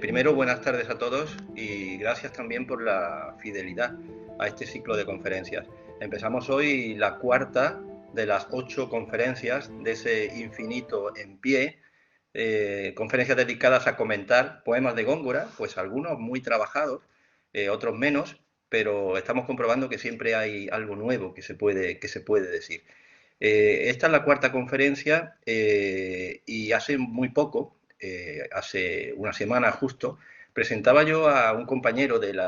Primero, buenas tardes a todos y gracias también por la fidelidad a este ciclo de conferencias. Empezamos hoy la cuarta de las 8 conferencias de ese infinito en pie, conferencias dedicadas a comentar poemas de Góngora, pues algunos muy trabajados, otros menos, pero estamos comprobando que siempre hay algo nuevo que se puede decir. Esta es la cuarta conferencia y hace muy poco, hace una semana justo, presentaba yo a un compañero del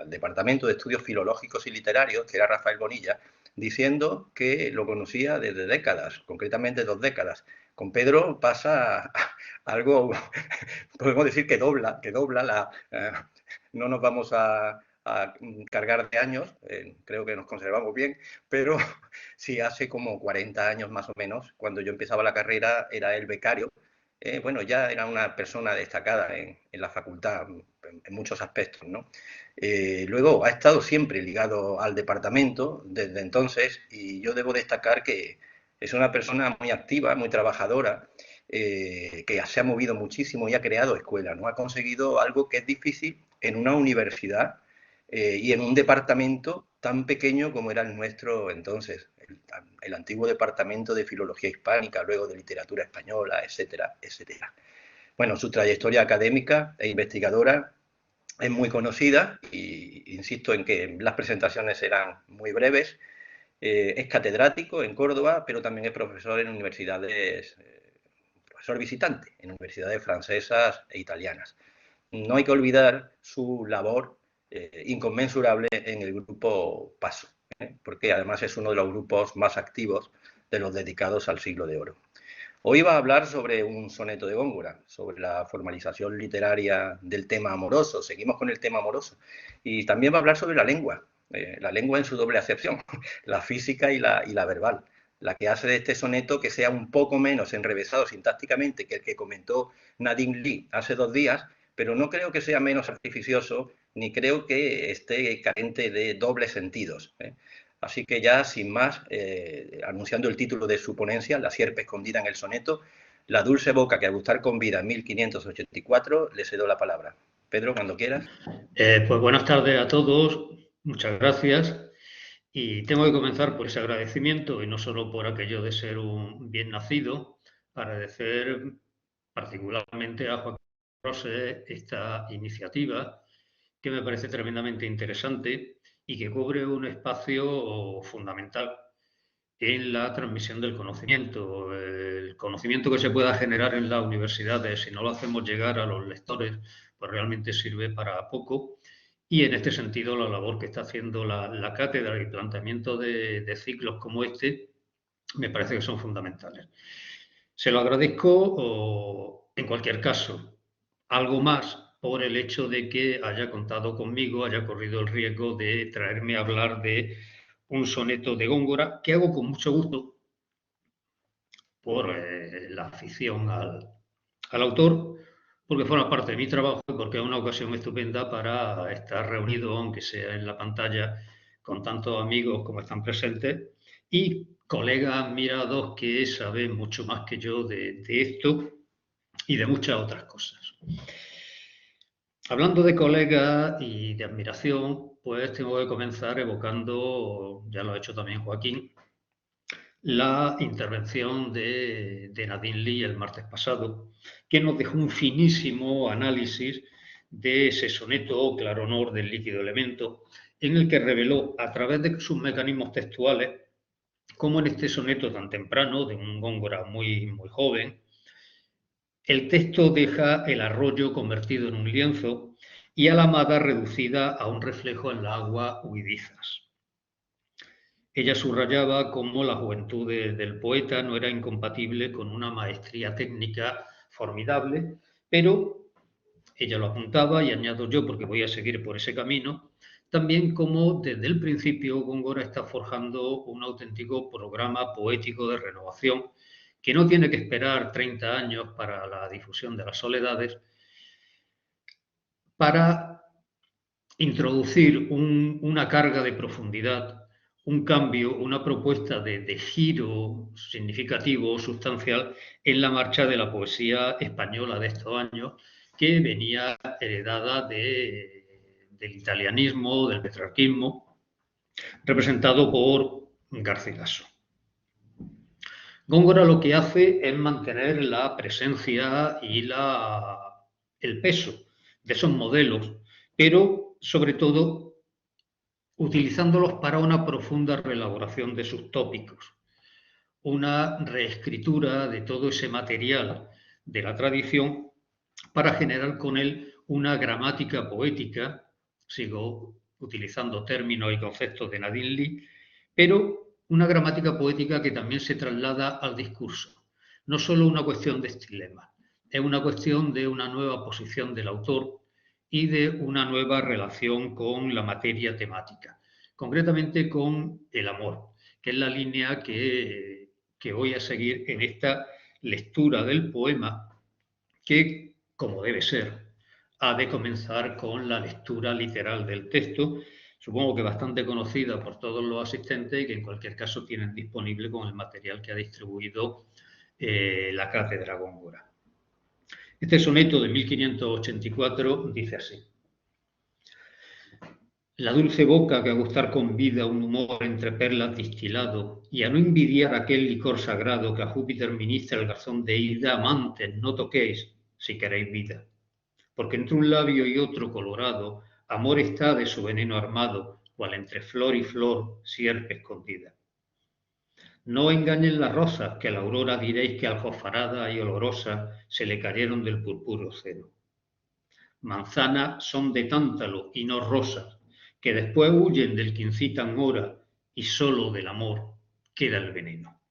Departamento de Estudios Filológicos y Literarios, que era Rafael Bonilla, diciendo que lo conocía desde décadas, concretamente 2 décadas. Con Pedro pasa algo, podemos decir que dobla no nos vamos a cargar de años, creo que nos conservamos bien, pero sí hace como 40 años más o menos, cuando yo empezaba la carrera, era el becario. Bueno, ya era una persona destacada en la facultad en muchos aspectos, ¿no? Luego ha estado siempre ligado al departamento desde entonces y yo debo destacar que es una persona muy activa, muy trabajadora, que se ha movido muchísimo y ha creado escuelas, ¿no? Ha conseguido algo que es difícil en una universidad y en un departamento tan pequeño como era el nuestro entonces, el antiguo departamento de filología hispánica, luego de literatura española, etcétera, etcétera. Bueno, su trayectoria académica e investigadora es muy conocida y insisto en que las presentaciones eran muy breves. Es catedrático en Córdoba, pero también es profesor en universidades, profesor visitante en universidades francesas e italianas. No hay que olvidar su labor inconmensurable en el grupo Paso, porque además es uno de los grupos más activos de los dedicados al siglo de oro. Hoy va a hablar sobre un soneto de Góngora, sobre la formalización literaria del tema amoroso. Seguimos con el tema amoroso. Y también va a hablar sobre la lengua en su doble acepción, la física y la verbal, la que hace de este soneto que sea un poco menos enrevesado sintácticamente que el que comentó Nadine Lee hace 2 días, pero no creo que sea menos artificioso, ni creo que esté carente de dobles sentidos. Así que ya, sin más, anunciando el título de su ponencia, La sierpe escondida en el soneto, la dulce boca que a gustar convida en 1584, le cedo la palabra. Pedro, cuando quieras. Pues buenas tardes a todos, muchas gracias. Y tengo que comenzar por ese agradecimiento, y no solo por aquello de ser un bien nacido, agradecer particularmente a Joaquín Roses esta iniciativa, que me parece tremendamente interesante y que cubre un espacio fundamental en la transmisión del conocimiento. El conocimiento que se pueda generar en las universidades, si no lo hacemos llegar a los lectores, pues realmente sirve para poco. Y en este sentido, la labor que está haciendo la cátedra y el planteamiento de ciclos como este, me parece que son fundamentales. Se lo agradezco en cualquier caso. Algo más por el hecho de que haya contado conmigo, haya corrido el riesgo de traerme a hablar de un soneto de Góngora, que hago con mucho gusto por la afición al autor, porque forma parte de mi trabajo y porque es una ocasión estupenda para estar reunido, aunque sea en la pantalla, con tantos amigos como están presentes y colegas admirados que saben mucho más que yo de esto y de muchas otras cosas. Hablando de colegas y de admiración, pues tengo que comenzar evocando, ya lo ha hecho también Joaquín, la intervención de Nadine Lee el martes pasado, que nos dejó un finísimo análisis de ese soneto Claro Honor del líquido elemento, en el que reveló a través de sus mecanismos textuales cómo en este soneto tan temprano, de un Góngora muy, muy joven, el texto deja el arroyo convertido en un lienzo y a la amada reducida a un reflejo en la agua huidizas. Ella subrayaba cómo la juventud del poeta no era incompatible con una maestría técnica formidable, pero ella lo apuntaba, y añado yo porque voy a seguir por ese camino, también como desde el principio Góngora está forjando un auténtico programa poético de renovación que no tiene que esperar 30 años para la difusión de las soledades para introducir una carga de profundidad, un cambio, una propuesta de giro significativo o sustancial en la marcha de la poesía española de estos años, que venía heredada del italianismo, del petrarquismo, representado por Garcilaso. Góngora lo que hace es mantener la presencia y el peso de esos modelos, pero sobre todo utilizándolos para una profunda reelaboración de sus tópicos, una reescritura de todo ese material de la tradición para generar con él una gramática poética, sigo utilizando términos y conceptos de Nadine Lee, pero una gramática poética que también se traslada al discurso. No solo una cuestión de estilema, es una cuestión de una nueva posición del autor y de una nueva relación con la materia temática, concretamente con el amor, que es la línea que voy a seguir en esta lectura del poema, que, como debe ser, ha de comenzar con la lectura literal del texto, supongo que bastante conocida por todos los asistentes y que en cualquier caso tienen disponible con el material que ha distribuido la Cátedra Góngora. Este soneto de 1584 dice así: la dulce boca que a gustar convida un humor entre perlas distilado, y a no envidiar aquel licor sagrado que a Júpiter ministra el garzón de ida, amantes, no toquéis si queréis vida. Porque entre un labio y otro colorado, amor está de su veneno armado, cual entre flor y flor sierpe escondida. No engañen las rosas, que a la aurora diréis que aljofarada y olorosa se le cayeron del purpúreo cero. Manzanas son de tántalo y no rosas, que después huyen del que incitan hora, y solo del amor queda el veneno.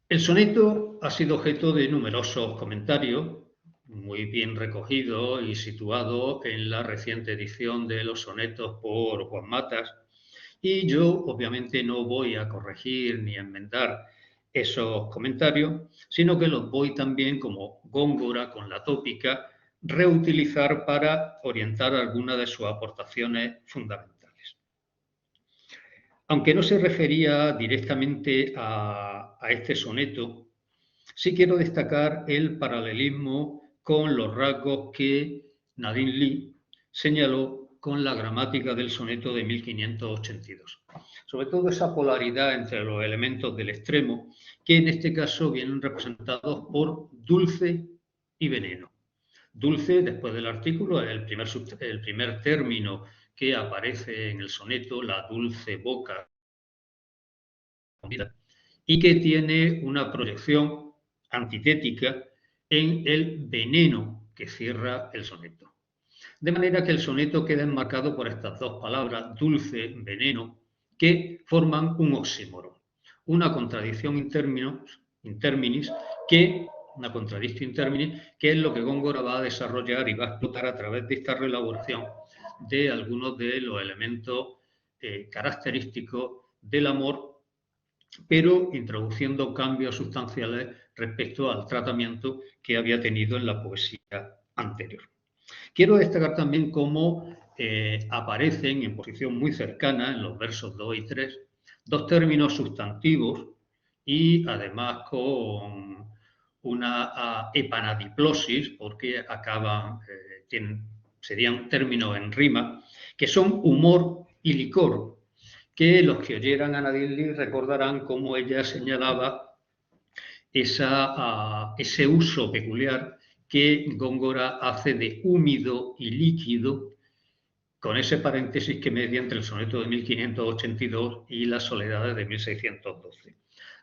El soneto ha sido objeto de numerosos comentarios, muy bien recogido y situado en la reciente edición de los sonetos por Juan Matas, y yo obviamente no voy a corregir ni a enmendar esos comentarios, sino que los voy también, como Góngora con la tópica, reutilizar para orientar algunas de sus aportaciones fundamentales. Aunque no se refería directamente a este soneto, sí quiero destacar el paralelismo con los rasgos que Nadine Lee señaló con la gramática del soneto de 1582. Sobre todo esa polaridad entre los elementos del extremo, que en este caso vienen representados por dulce y veneno. Dulce, después del artículo, es el primer término que aparece en el soneto, la dulce boca, y que tiene una proyección antitética en el veneno que cierra el soneto. De manera que el soneto queda enmarcado por estas dos palabras, dulce, veneno, que forman un oxímoron, una contradicción in terminis, que es lo que Góngora va a desarrollar y va a explotar a través de esta reelaboración de algunos de los elementos característicos del amor, pero introduciendo cambios sustanciales respecto al tratamiento que había tenido en la poesía anterior. Quiero destacar también cómo aparecen en posición muy cercana, en los versos 2 y 3, dos términos sustantivos y además con una epanadiplosis, porque acaban, serían términos en rima, que son humor y licor, que los que oyeran a Nadine Lee recordarán cómo ella señalaba ese uso peculiar que Góngora hace de húmedo y líquido, con ese paréntesis que media entre el soneto de 1582 y las soledades de 1612.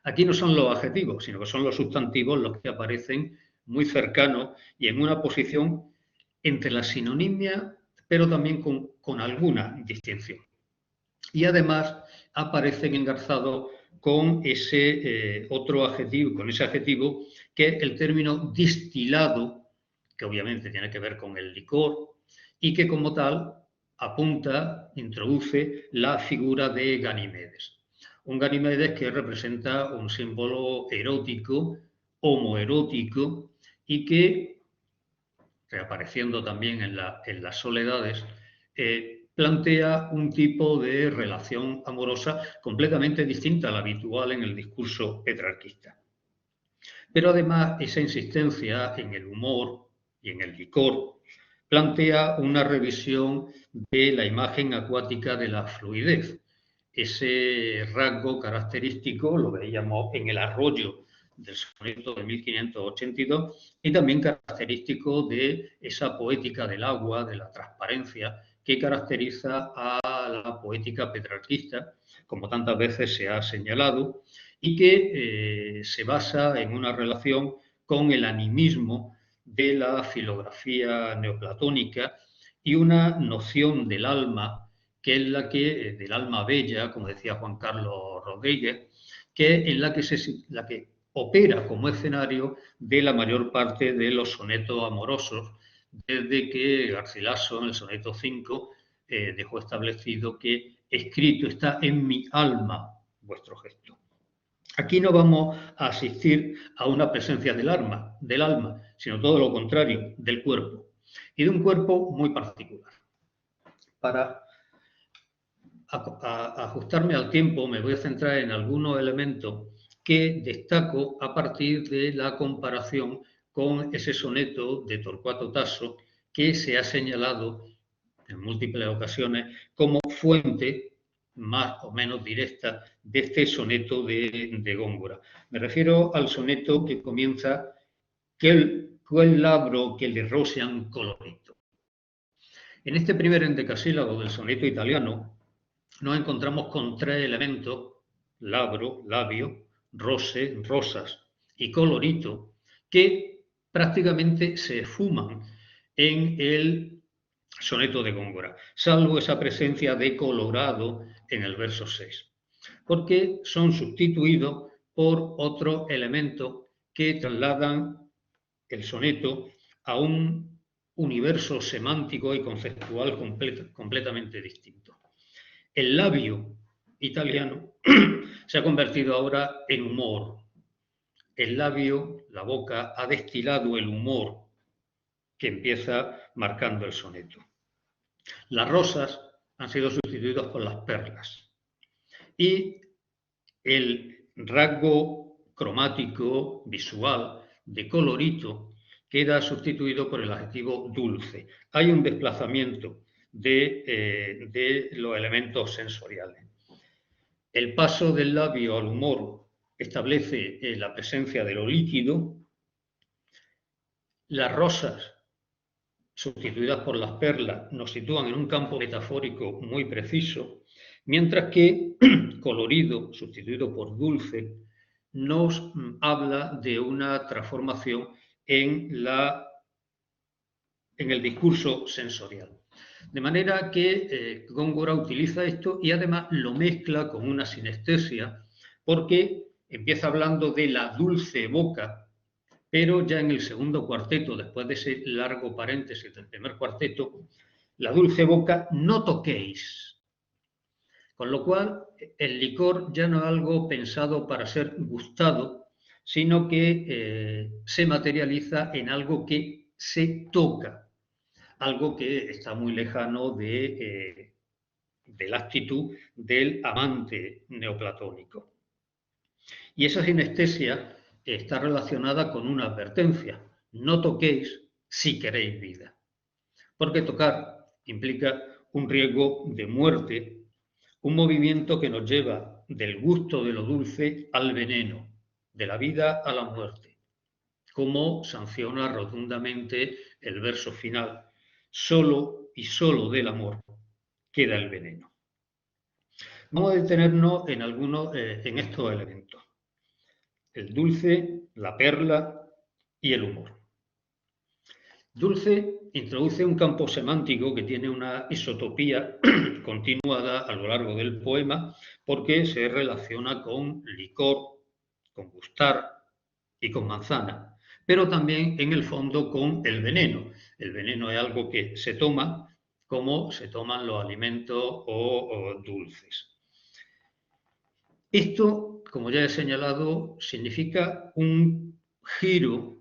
Aquí no son los adjetivos, sino que son los sustantivos los que aparecen muy cercanos y en una posición entre la sinonimia, pero también con alguna distinción. Y además aparecen engarzados con ese otro adjetivo, con ese adjetivo que es el término distilado, que obviamente tiene que ver con el licor y que como tal apunta, introduce la figura de Ganimedes. Un Ganimedes que representa un símbolo erótico, homoerótico y que, reapareciendo también en las soledades, plantea un tipo de relación amorosa completamente distinta a la habitual en el discurso petrarquista. Pero además esa insistencia en el humor y en el licor plantea una revisión de la imagen acuática de la fluidez. Ese rasgo característico lo veíamos en el arroyo del soneto de 1582 y también característico de esa poética del agua, de la transparencia, que caracteriza a la poética petrarquista, como tantas veces se ha señalado, y que se basa en una relación con el animismo de la filografía neoplatónica y una noción del alma, que es la que, del alma bella, como decía Juan Carlos Rodríguez, que es la que opera como escenario de la mayor parte de los sonetos amorosos, desde que Garcilaso, en el soneto 5, dejó establecido que escrito está en mi alma vuestro gesto. Aquí no vamos a asistir a una presencia del alma, sino todo lo contrario, del cuerpo. Y de un cuerpo muy particular. Para ajustarme al tiempo, me voy a centrar en algunos elementos que destaco a partir de la comparación con ese soneto de Torcuato Tasso que se ha señalado en múltiples ocasiones como fuente más o menos directa de este soneto de Góngora. Me refiero al soneto que comienza quel labro que le rocian colorito. En este primer endecasílabo del soneto italiano nos encontramos con tres elementos, labro, labio, roce, rosas y colorito, que prácticamente se esfuman en el soneto de Góngora, salvo esa presencia de colorado en el verso 6, porque son sustituidos por otros elementos que trasladan el soneto a un universo semántico y conceptual completamente distinto. El labio italiano se ha convertido ahora en humor. El labio, la boca, ha destilado el humor que empieza marcando el soneto. Las rosas han sido sustituidas por las perlas. Y el rasgo cromático, visual, de colorito, queda sustituido por el adjetivo dulce. Hay un desplazamiento de los elementos sensoriales. El paso del labio al humor establece la presencia de lo líquido. Las rosas, sustituidas por las perlas, nos sitúan en un campo metafórico muy preciso, mientras que colorido, sustituido por dulce, nos habla de una transformación en el discurso sensorial. De manera que Góngora utiliza esto y además lo mezcla con una sinestesia, porque empieza hablando de la dulce boca, pero ya en el segundo cuarteto, después de ese largo paréntesis del primer cuarteto, la dulce boca no toquéis. Con lo cual, el licor ya no es algo pensado para ser gustado, sino que se materializa en algo que se toca, algo que está muy lejano de la actitud del amante neoplatónico. Y esa sinestesia está relacionada con una advertencia: no toquéis si queréis vida. Porque tocar implica un riesgo de muerte, un movimiento que nos lleva del gusto de lo dulce al veneno, de la vida a la muerte, como sanciona rotundamente el verso final: solo y solo del amor queda el veneno. Vamos a detenernos en estos elementos: el dulce, la perla y el humor. Dulce introduce un campo semántico que tiene una isotopía continuada a lo largo del poema, porque se relaciona con licor, con gustar y con manzana, pero también en el fondo con el veneno. El veneno es algo que se toma como se toman los alimentos o dulces. Esto, como ya he señalado, significa un giro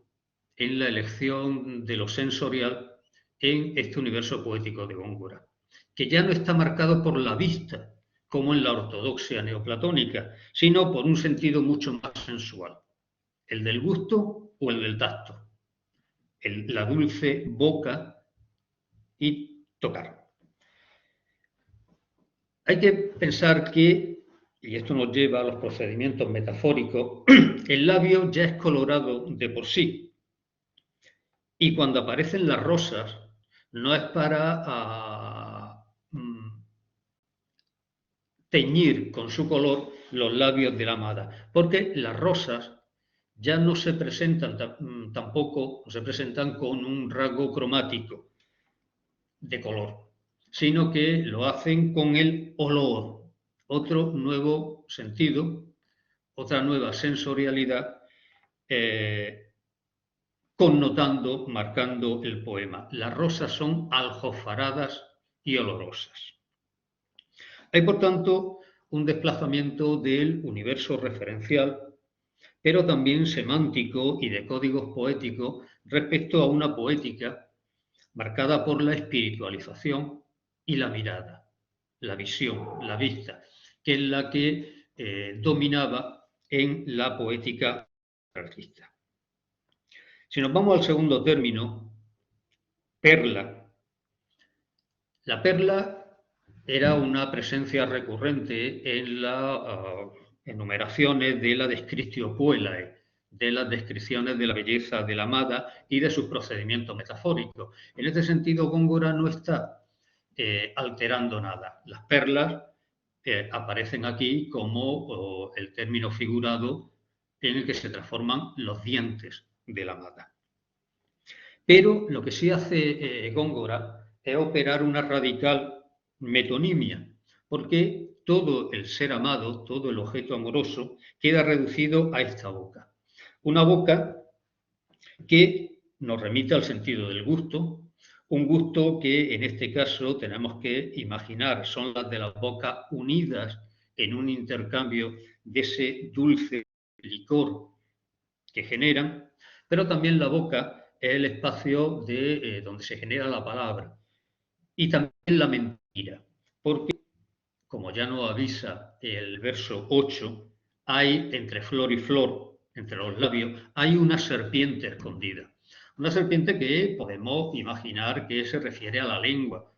en la elección de lo sensorial en este universo poético de Góngora, que ya no está marcado por la vista, como en la ortodoxia neoplatónica, sino por un sentido mucho más sensual. ¿El del gusto o el del tacto? La dulce boca y tocar. Hay que pensar que, y esto nos lleva a los procedimientos metafóricos, el labio ya es colorado de por sí. Y cuando aparecen las rosas, no es para teñir con su color los labios de la amada, porque las rosas ya no se presentan tampoco, se presentan con un rasgo cromático de color, sino que lo hacen con el olor, otro nuevo sentido, otra nueva sensorialidad, connotando, marcando el poema. Las rosas son aljofaradas y olorosas. Hay, por tanto, un desplazamiento del universo referencial, pero también semántico y de códigos poéticos respecto a una poética marcada por la espiritualización y la mirada, la visión, la vista, que es la que dominaba en la poética anarquista. Si nos vamos al segundo término, perla. La perla era una presencia recurrente en las enumeraciones de la Descriptio Puellae, de las descripciones de la belleza de la amada y de sus procedimientos metafóricos. En este sentido, Góngora no está alterando nada. Las perlas aparecen aquí como el término figurado en el que se transforman los dientes de la amada. Pero lo que sí hace Góngora es operar una radical metonimia, porque todo el ser amado, todo el objeto amoroso, queda reducido a esta boca. Una boca que nos remite al sentido del gusto, un gusto que en este caso tenemos que imaginar son las de las bocas unidas en un intercambio de ese dulce licor que generan, pero también la boca es el espacio donde se genera la palabra y también la mentira, porque como ya nos avisa el verso 8, hay entre flor y flor, entre los labios, hay una serpiente escondida. Una serpiente que podemos imaginar que se refiere a la lengua,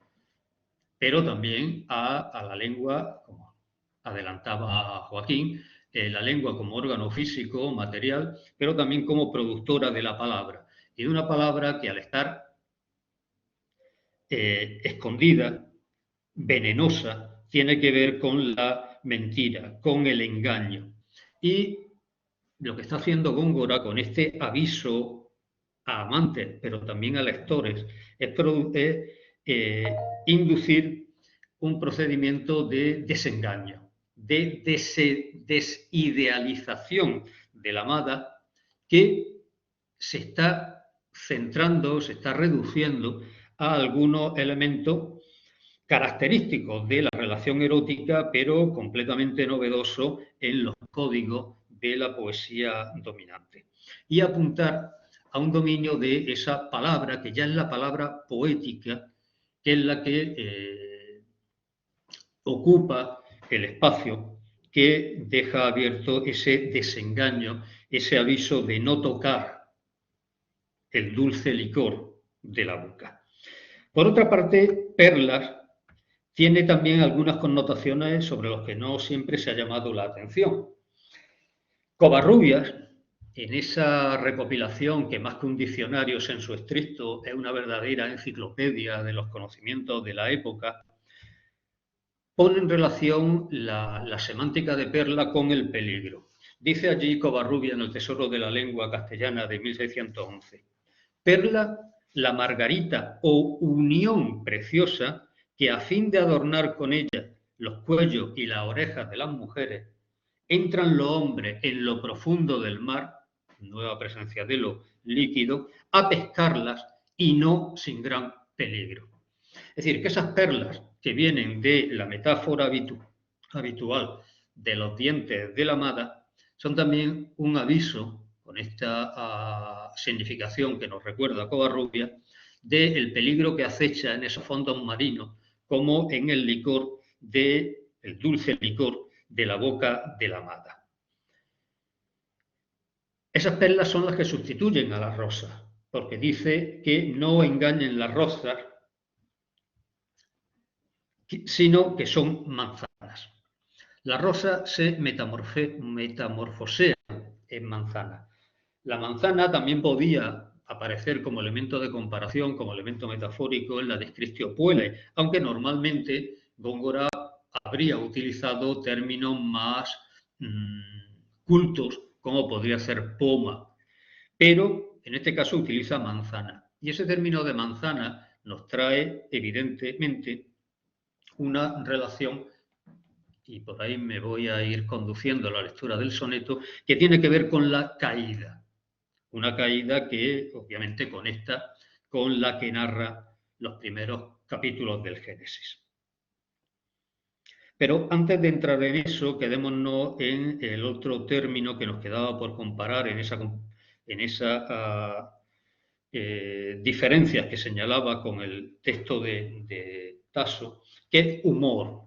pero también a la lengua, como adelantaba Joaquín, la lengua como órgano físico, material, pero también como productora de la palabra. Y de una palabra que al estar escondida, venenosa, tiene que ver con la mentira, con el engaño. Y lo que está haciendo Góngora con este aviso a amantes, pero también a lectores, es inducir un procedimiento de desengaño, de desidealización de la amada que se está centrando, se está reduciendo a algunos elementos característicos de la relación erótica, pero completamente novedoso en los códigos de la poesía dominante. Y apuntar a un dominio de esa palabra, que ya es la palabra poética, que es la que ocupa el espacio, que deja abierto ese desengaño, ese aviso de no tocar el dulce licor de la boca. Por otra parte, perlas tiene también algunas connotaciones sobre las que no siempre se ha llamado la atención. Covarrubias, en esa recopilación que más que un diccionario sensu estricto es una verdadera enciclopedia de los conocimientos de la época, pone en relación la semántica de perla con el peligro. Dice allí Covarrubias en El tesoro de la lengua castellana de 1611. Perla, la margarita o unión preciosa que a fin de adornar con ella los cuellos y las orejas de las mujeres, entran los hombres en lo profundo del mar, nueva presencia de lo líquido, a pescarlas y no sin gran peligro. Es decir, que esas perlas que vienen de la metáfora habitual de los dientes de la amada son también un aviso, con esta significación que nos recuerda Covarrubias, del peligro que acecha en esos fondos marinos, como en el licor el dulce licor de la boca de la amada. Esas perlas son las que sustituyen a las rosas, porque dice que no engañen las rosas, sino que son manzanas. Las rosas se metamorfosean en manzanas. La manzana también podía aparecer como elemento de comparación, como elemento metafórico en la Descriptio Puellae, aunque normalmente Góngora habría utilizado términos más cultos, como podría ser poma, pero en este caso utiliza manzana. Y ese término de manzana nos trae evidentemente una relación, y por ahí me voy a ir conduciendo la lectura del soneto, que tiene que ver con la caída. Una caída que obviamente conecta con la que narra los primeros capítulos del Génesis. Pero antes de entrar en eso, quedémonos en el otro término que nos quedaba por comparar en esa diferencias que señalaba con el texto de Tasso, que es humor.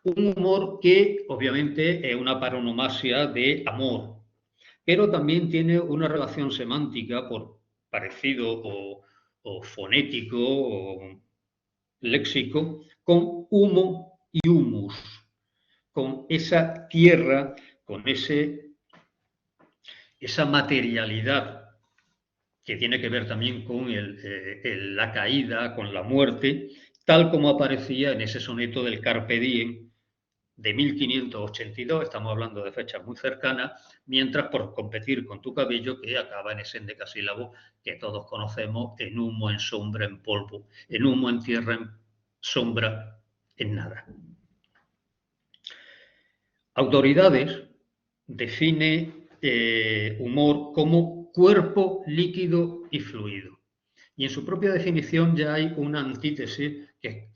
Un humor que obviamente es una paronomasia de amor, pero también tiene una relación semántica por parecido o fonético o léxico con humo y humus, con esa tierra, con esa materialidad que tiene que ver también con la caída, con la muerte, tal como aparecía en ese soneto del Carpe Diem de 1582, estamos hablando de fechas muy cercanas, mientras por competir con tu cabello, que acaba en ese endecasílabo que todos conocemos, en humo, en sombra, en polvo, en humo, en tierra, en sombra, en nada. Autoridades define humor como cuerpo líquido y fluido. Y en su propia definición ya hay una antítesis que es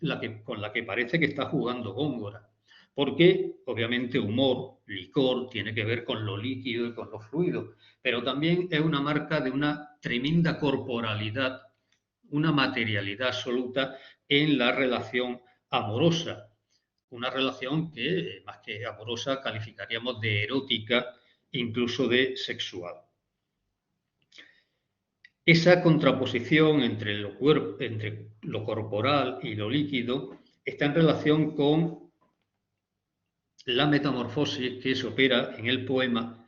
con la que parece que está jugando Góngora. Porque, obviamente, humor, licor, tiene que ver con lo líquido y con lo fluido, pero también es una marca de una tremenda corporalidad, una materialidad absoluta en la relación amorosa. Una relación que, más que amorosa, calificaríamos de erótica, incluso de sexual. Esa contraposición entre lo corporal y lo líquido está en relación con la metamorfosis que se opera en el poema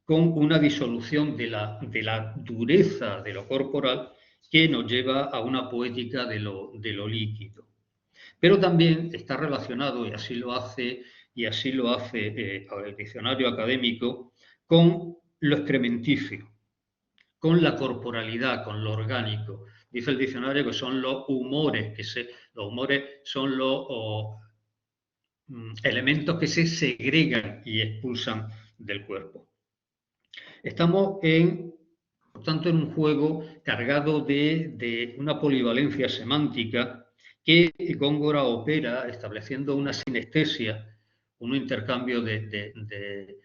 con una disolución de la dureza de lo corporal que nos lleva a una poética de lo líquido. Pero también está relacionado, y así lo hace el diccionario académico, con lo excrementicio, con la corporalidad, con lo orgánico. Dice el diccionario que son los humores, los humores son los elementos que se segregan y expulsan del cuerpo. Estamos por tanto, en un juego cargado de una polivalencia semántica que Góngora opera estableciendo una sinestesia, un intercambio de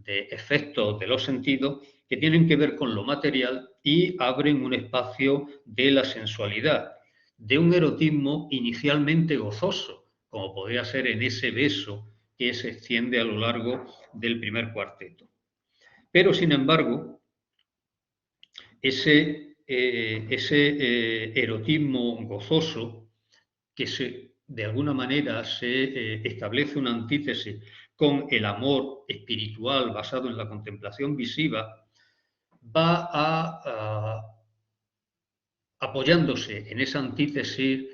efectos de los sentidos que tienen que ver con lo material y abren un espacio de la sensualidad, de un erotismo inicialmente gozoso, como podría ser en ese beso que se extiende a lo largo del primer cuarteto. Pero, sin embargo, ese erotismo gozoso, que de alguna manera se establece una antítesis con el amor espiritual basado en la contemplación visiva, va apoyándose en esa antítesis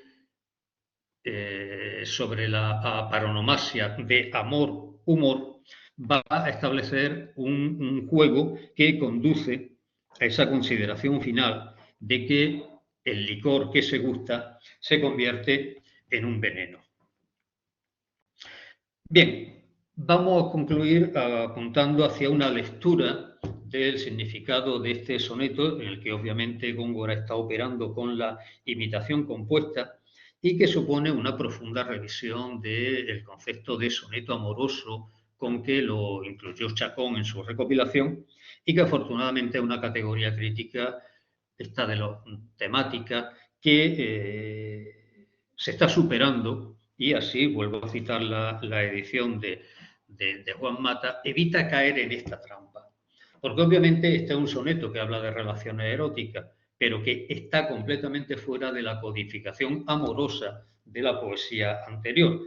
sobre la paronomasia de amor-humor, va a establecer un juego que conduce a esa consideración final de que el licor que se gusta se convierte en un veneno. Bien, vamos a concluir apuntando hacia una lectura del significado de este soneto, en el que obviamente Góngora está operando con la imitación compuesta y que supone una profunda revisión del concepto de soneto amoroso con que lo incluyó Chacón en su recopilación y que afortunadamente es una categoría crítica, esta de la temática, que se está superando y así, vuelvo a citar la edición de Juan Mata, evita caer en esta trampa. Porque obviamente este es un soneto que habla de relaciones eróticas, pero que está completamente fuera de la codificación amorosa de la poesía anterior.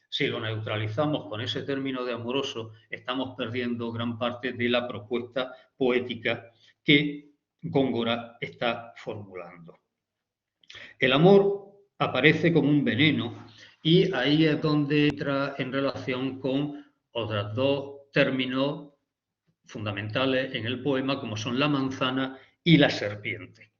Si lo neutralizamos con ese término de amoroso, estamos perdiendo gran parte de la propuesta poética que Góngora está formulando. El amor aparece como un veneno y ahí es donde entra en relación con otros dos términos fundamentales en el poema, como son la manzana y la serpiente.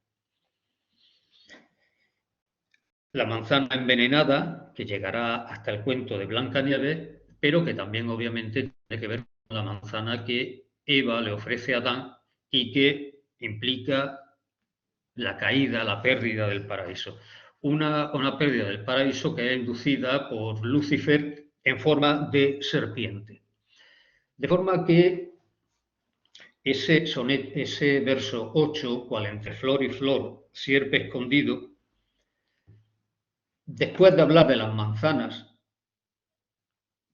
La manzana envenenada, que llegará hasta el cuento de Blancanieves, pero que también obviamente tiene que ver con la manzana que Eva le ofrece a Adán y que implica la caída, la pérdida del paraíso. Una pérdida del paraíso que es inducida por Lucifer en forma de serpiente. De forma que ese verso 8, cual entre flor y flor, sierpe escondido, después de hablar de las manzanas,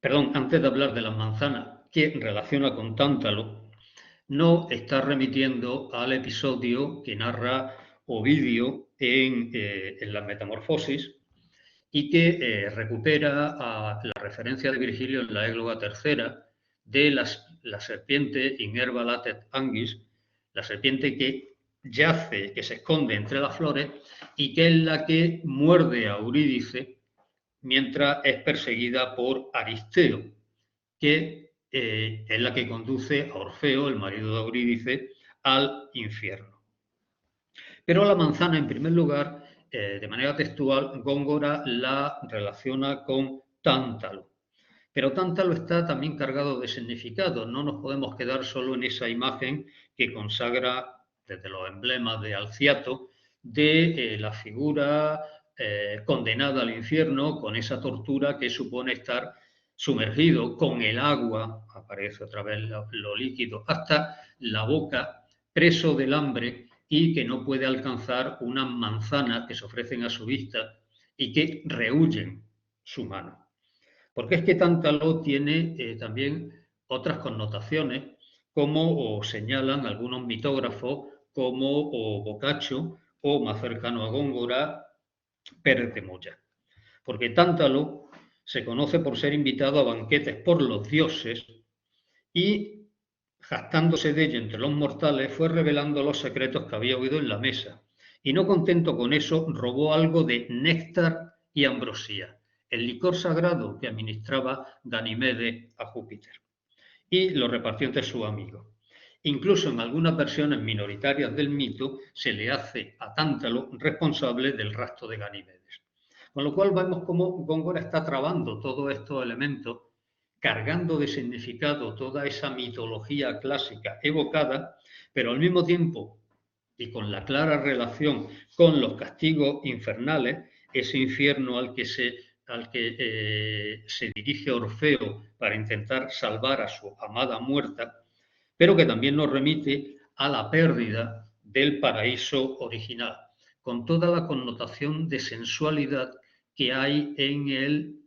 perdón, antes de hablar de las manzanas que relaciona con Tántalo, no está remitiendo al episodio que narra Ovidio en la Metamorfosis y que recupera a la referencia de Virgilio en la égloga tercera de la serpiente Inerva latet anguis, la serpiente que yace, que se esconde entre las flores y que es la que muerde a Eurídice mientras es perseguida por Aristeo, que es la que conduce a Orfeo, el marido de Eurídice, al infierno. Pero la manzana, en primer lugar, de manera textual, Góngora la relaciona con Tántalo. Pero Tántalo está también cargado de significado. No nos podemos quedar solo en esa imagen que consagra desde los emblemas de Alciato de la figura condenada al infierno con esa tortura que supone estar sumergido con el agua, aparece otra vez lo líquido, hasta la boca, preso del hambre y que no puede alcanzar unas manzanas que se ofrecen a su vista y que rehuyen su mano. Porque es que Tántalo tiene también otras connotaciones, como señalan algunos mitógrafos, como Boccaccio o más cercano a Góngora, Pérez de Moya. Porque Tántalo se conoce por ser invitado a banquetes por los dioses y, jactándose de ello entre los mortales, fue revelando los secretos que había oído en la mesa. Y no contento con eso, robó algo de néctar y ambrosía, el licor sagrado que administraba Ganimedes a Júpiter, y lo repartió entre sus amigos. Incluso en algunas versiones minoritarias del mito se le hace a Tántalo responsable del rapto de Ganimedes. Con lo cual vemos cómo Góngora está trabando todos estos elementos, cargando de significado toda esa mitología clásica evocada, pero al mismo tiempo, y con la clara relación con los castigos infernales, ese infierno al que se dirige Orfeo para intentar salvar a su amada muerta, pero que también nos remite a la pérdida del paraíso original, con toda la connotación de sensualidad que hay en el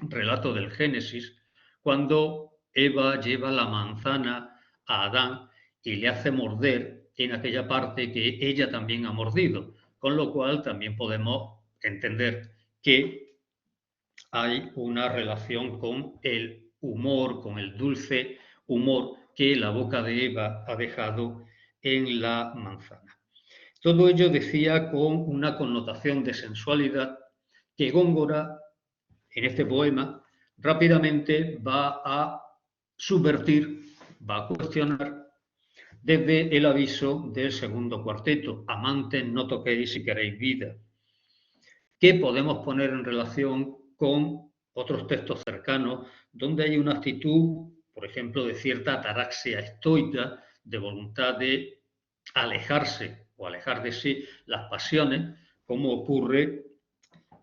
relato del Génesis, cuando Eva lleva la manzana a Adán y le hace morder en aquella parte que ella también ha mordido, con lo cual también podemos entender que hay una relación con el humor, con el dulce humor que la boca de Eva ha dejado en la manzana. Todo ello decía con una connotación de sensualidad que Góngora, en este poema, rápidamente va a subvertir, va a cuestionar desde el aviso del segundo cuarteto, amantes no toquéis si queréis vida, que podemos poner en relación con otros textos cercanos donde hay una actitud, por ejemplo, de cierta ataraxia estoica, de voluntad de alejarse o alejar de sí las pasiones, como ocurre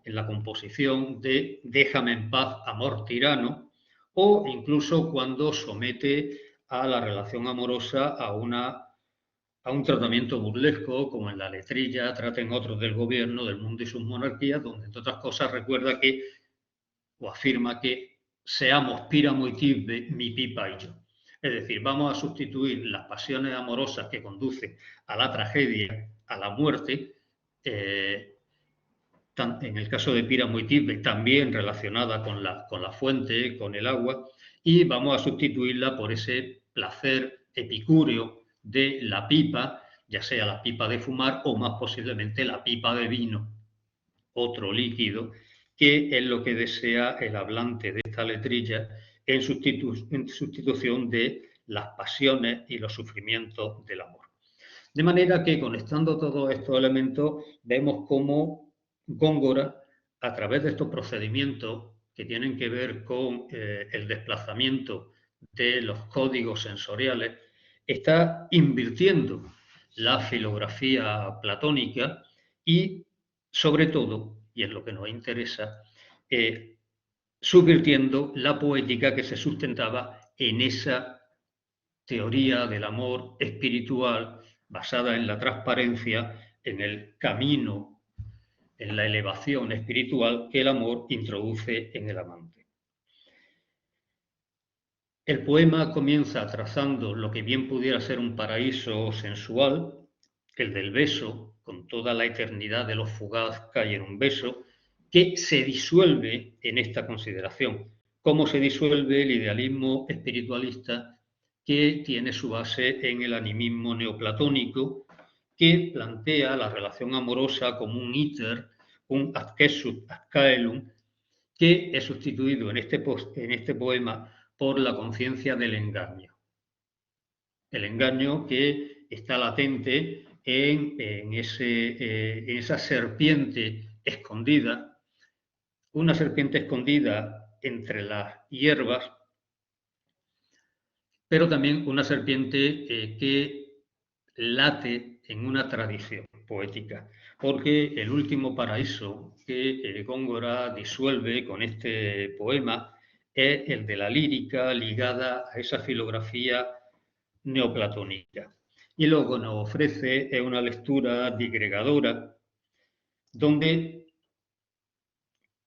en la composición de Déjame en paz, amor tirano, o incluso cuando somete a la relación amorosa a un tratamiento burlesco, como en la letrilla Traten otros del gobierno, del mundo y sus monarquías, donde entre otras cosas recuerda que, o afirma que seamos Píramo y Tisbe, mi pipa y yo. Es decir, vamos a sustituir las pasiones amorosas que conducen a la tragedia, a la muerte, en el caso de Píramo y Tisbe, también relacionada con la fuente, con el agua, y vamos a sustituirla por ese placer epicúreo de la pipa, ya sea la pipa de fumar o más posiblemente la pipa de vino, otro líquido, que es lo que desea el hablante de esta letrilla en sustitución de las pasiones y los sufrimientos del amor. De manera que, conectando todos estos elementos, vemos cómo Góngora, a través de estos procedimientos que tienen que ver con el desplazamiento de los códigos sensoriales, está invirtiendo la filografía platónica y, sobre todo, y es lo que nos interesa, subvirtiendo la poética que se sustentaba en esa teoría del amor espiritual basada en la transparencia, en el camino, en la elevación espiritual que el amor introduce en el amante. El poema comienza trazando lo que bien pudiera ser un paraíso sensual, el del beso, con toda la eternidad de lo fugaz que hay en un beso, que se disuelve en esta consideración, cómo se disuelve el idealismo espiritualista que tiene su base en el animismo neoplatónico, que plantea la relación amorosa como un iter, un adquesut ad caelum, que es sustituido en este poema por la conciencia del engaño. El engaño que está latente en esa serpiente escondida, una serpiente escondida entre las hierbas, pero también una serpiente que late en una tradición poética, porque el último paraíso que Góngora disuelve con este poema es el de la lírica ligada a esa filografía neoplatónica. Y luego nos ofrece una lectura digregadora donde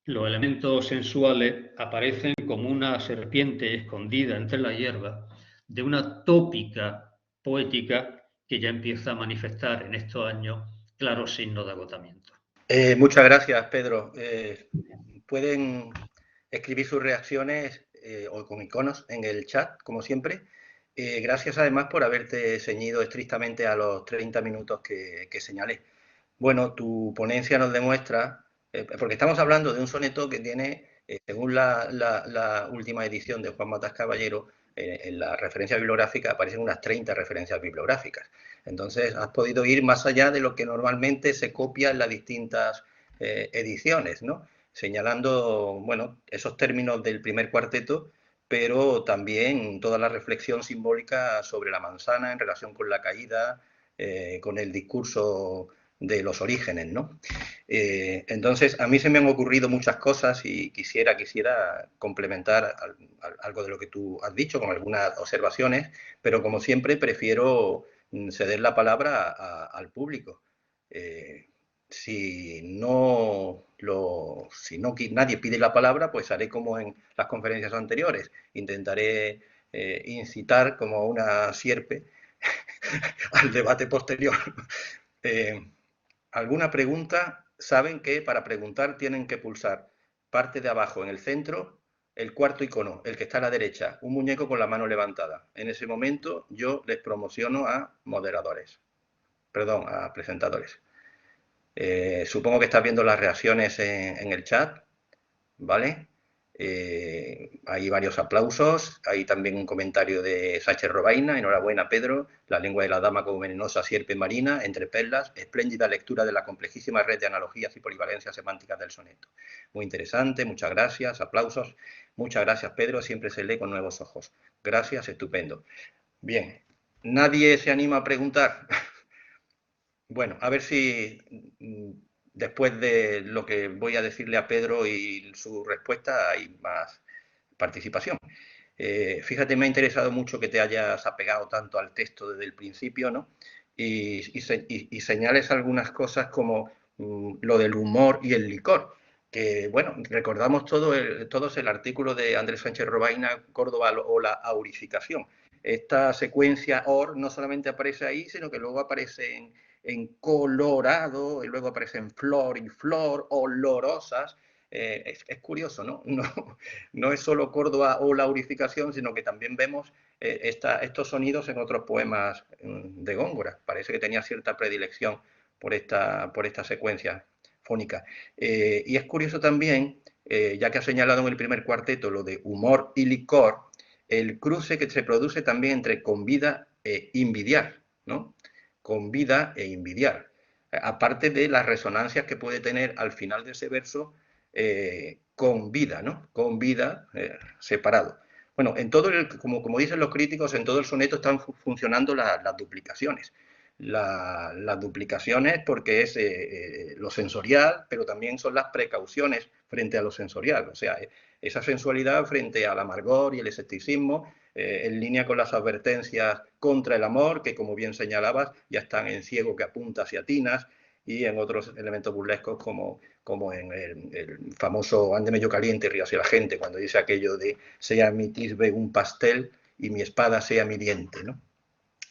los elementos sensuales aparecen como una serpiente escondida entre la hierba de una tópica poética que ya empieza a manifestar en estos años claros signos de agotamiento. Muchas gracias, Pedro. Pueden escribir sus reacciones o con iconos en el chat, como siempre. Gracias además por haberte ceñido estrictamente a los 30 minutos que señalé. Bueno, tu ponencia nos demuestra, porque estamos hablando de un soneto que tiene, según la última edición de Juan Matas Caballero, en la referencia bibliográfica aparecen unas 30 referencias bibliográficas. Entonces, has podido ir más allá de lo que normalmente se copia en las distintas ediciones, ¿no? Señalando, bueno, esos términos del primer cuarteto, pero también toda la reflexión simbólica sobre la manzana en relación con la caída, con el discurso de los orígenes, ¿no? Entonces, a mí se me han ocurrido muchas cosas y quisiera complementar algo de lo que tú has dicho con algunas observaciones, pero como siempre prefiero ceder la palabra al público. Si nadie pide la palabra, pues haré como en las conferencias anteriores. Intentaré incitar como una sierpe al debate posterior. ¿Alguna pregunta? Saben que para preguntar tienen que pulsar parte de abajo en el centro, el cuarto icono, el que está a la derecha, un muñeco con la mano levantada. En ese momento yo les promociono a moderadores, perdón, a presentadores. Supongo que estás viendo las reacciones en el chat, ¿vale? Hay varios aplausos, hay también un comentario de Sánchez Robaina: enhorabuena Pedro, la lengua de la dama como venenosa sierpe marina, entre perlas, espléndida lectura de la complejísima red de analogías y polivalencias semánticas del soneto. Muy interesante, muchas gracias, aplausos, muchas gracias Pedro, siempre se lee con nuevos ojos. Gracias, estupendo. Bien, ¿nadie se anima a preguntar? Bueno, a ver si después de lo que voy a decirle a Pedro y su respuesta hay más participación. Fíjate, me ha interesado mucho que te hayas apegado tanto al texto desde el principio, ¿no? Y señales algunas cosas como lo del humor y el licor, que, bueno, recordamos todos el artículo de Andrés Sánchez Robaina, Córdoba o la aurificación. esta secuencia OR no solamente aparece ahí, sino que luego aparece en colorado, y luego aparece en flor y flor, olorosas. Es curioso, ¿no? No es solo Córdoba o la Urificación, sino que también vemos estos sonidos en otros poemas de Góngora. Parece que tenía cierta predilección por esta secuencia fónica. Y es curioso también, ya que ha señalado en el primer cuarteto lo de humor y licor, el cruce que se produce también entre convida e invidiar, ¿no? Convida e invidiar. Aparte de las resonancias que puede tener al final de ese verso con vida, ¿no? Con vida separado. Bueno, en todo como dicen los críticos, en todo el soneto están funcionando las duplicaciones. Las duplicaciones porque es lo sensorial, pero también son las precauciones frente a lo sensorial. O sea, esa sensualidad frente al amargor y el escepticismo, en línea con las advertencias contra el amor, que como bien señalabas, ya están en Ciego que apunta hacia tinas, y en otros elementos burlescos como en el famoso Ándeme yo caliente, ríase la gente, cuando dice aquello de sea mi tisbe un pastel y mi espada sea mi diente, ¿no?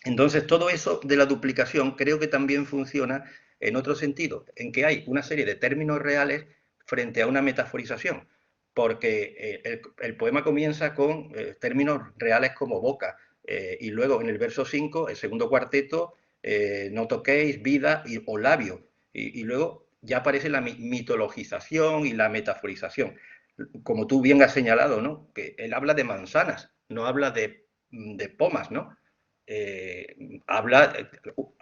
Entonces, todo eso de la duplicación creo que también funciona en otro sentido, en que hay una serie de términos reales frente a una metaforización, porque el poema comienza con términos reales como boca, y luego en el verso 5, el segundo cuarteto, no toquéis, vida o labio, y luego ya aparece la mitologización y la metaforización. Como tú bien has señalado, ¿no? Que él habla de manzanas, no habla de pomas, ¿no?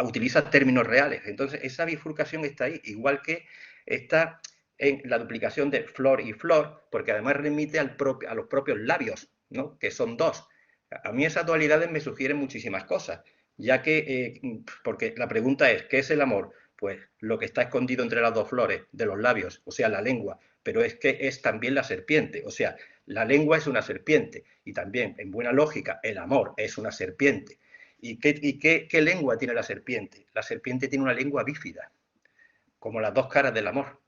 Utiliza términos reales. Entonces, esa bifurcación está ahí, igual que está en la duplicación de flor y flor, porque además remite a los propios labios, ¿no? Que son dos. A mí esas dualidades me sugieren muchísimas cosas, ya que, porque la pregunta es, ¿qué es el amor? Pues lo que está escondido entre las dos flores de los labios, o sea, la lengua, pero es que es también la serpiente, o sea, la lengua es una serpiente, y también, en buena lógica, el amor es una serpiente. ¿Y qué lengua tiene la serpiente? La serpiente tiene una lengua bífida, como las dos caras del amor.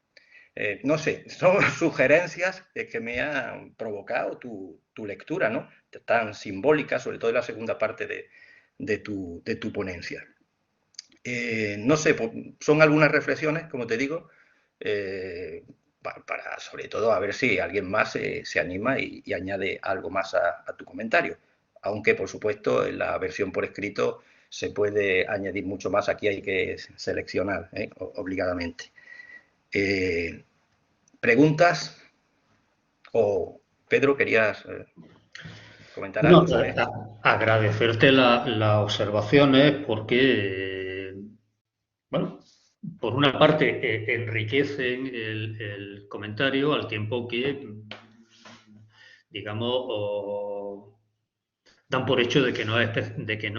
No sé, son sugerencias que me han provocado tu lectura, ¿no? Tan simbólica, sobre todo en la segunda parte de tu ponencia. No sé, son algunas reflexiones, como te digo, para sobre todo a ver si alguien más se anima y añade algo más a tu comentario. Aunque, por supuesto, en la versión por escrito se puede añadir mucho más. Aquí hay que seleccionar obligadamente. ¿Preguntas? O Pedro, ¿querías comentar No, algo sobre esto? agradecerte las observaciones porque, bueno, por una parte enriquecen el comentario al tiempo que, digamos, dan por hecho de que no